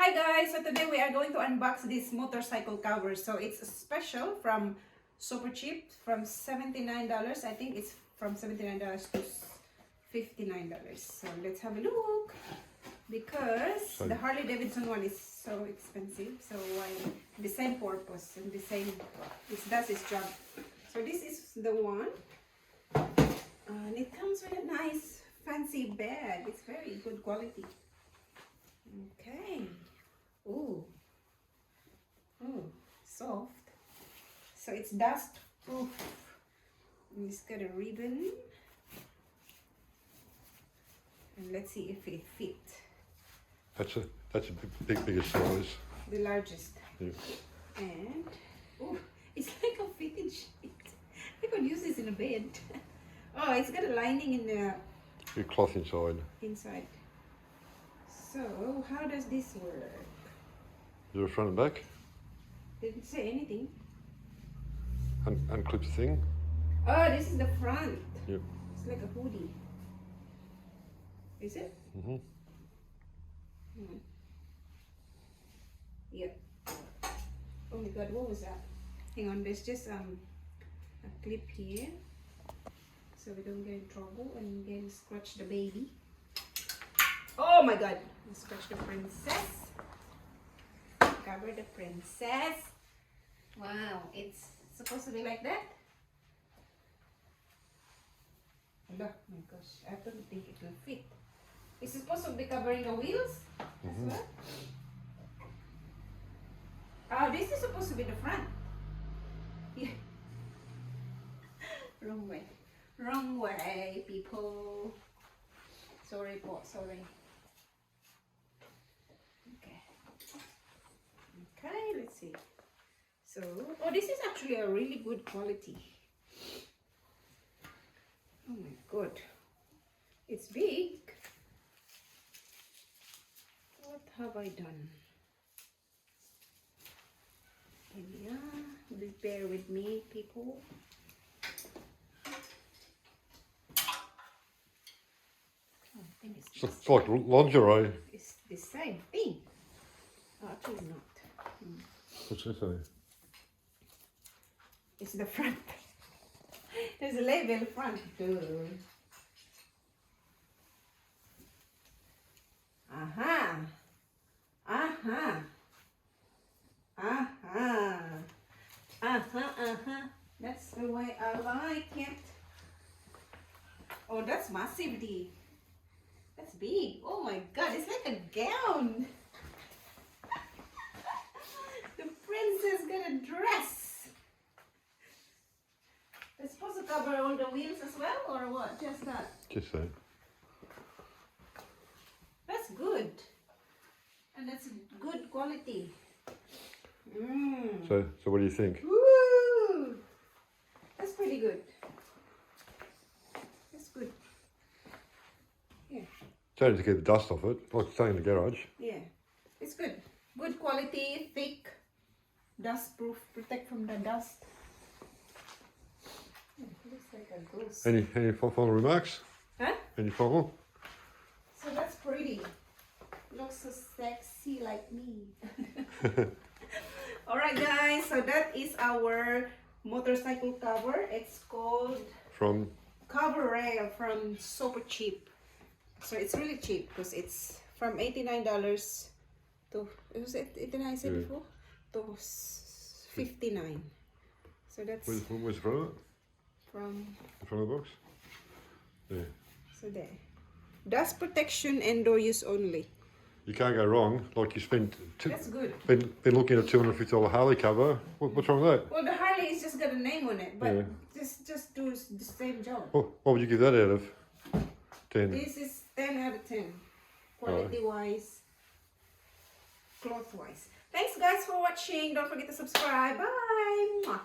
Hi guys, so today we are going to unbox this motorcycle cover. So it's a special from super cheap, from $79. I think it's from $79 to $59. So let's have a look, because the Harley Davidson one is so expensive. So why the same purpose and the same, it does its job. So this is the one, and it comes with a nice fancy bag. It's very good quality. Okay. Ooh, soft. So it's dust proof. And it's got a ribbon. And let's see if it fits. That's a biggest size. The largest. Yeah. And it's like a fitted sheet. I could use this in a bed. Oh, it's got a lining in the Cloth inside. inside. So how does this work? Is there a front and back? Didn't say anything. Unclip the thing. Oh, this is the front. Yep. It's like a hoodie. Is it? Mhm. Yep. Oh my god, what was that? Hang on, there's just a clip here, so we don't get in trouble and again scratch the baby. Oh my god, scratch the princess. Cover the princess. Wow, it's supposed to be like that. Oh my gosh, I don't think it will fit. Is it supposed to be covering the wheels as well? Oh, this is supposed to be the front. Yeah. Wrong way. Wrong way, people. Sorry, po. Sorry. Okay. Okay, let's see. So, oh, this is actually a really good quality. Oh my god. It's big. What have I done? Yeah, bear with me, people. Oh, I think It's like lingerie. it's the same thing. Oh, actually not. What's this say? It's the front. There's a label front too. Aha. Aha. Aha. Aha. That's the way I like it. Oh, that's massive, D. That's big. Oh my god, it's like a gown. The princess got a dress. It's supposed to cover all the wheels as well, or what? Just that? Just so. That's good. And that's good quality. So what do you think? Woo! That's pretty good. That's good. Yeah. It's only to get the dust off it, like staying in the garage. Yeah. It's good. Good quality, thick, dust proof, protect from the dust. Looks like a ghost. Any final remarks? Huh? Any final? So that's pretty. Looks so sexy like me. Alright guys, so that is our motorcycle cover. It's called From Cover Rail from Super Cheap. So it's really cheap because it's from $89 to, was it 89 I said before? To 59. So that's where's the front of it? from, The front of the box? Yeah. so there. Dust protection and door use only. You can't go wrong. Like you spent That's good. been looking at a $250 Harley cover. What's wrong with that? Well, the Harley is just got a name on it, but Yeah. just do the same job. What would you give that out of 10? This is 10 out of 10. Quality wise, cloth wise. Thanks guys for watching. Don't forget to subscribe. Bye. Mwah.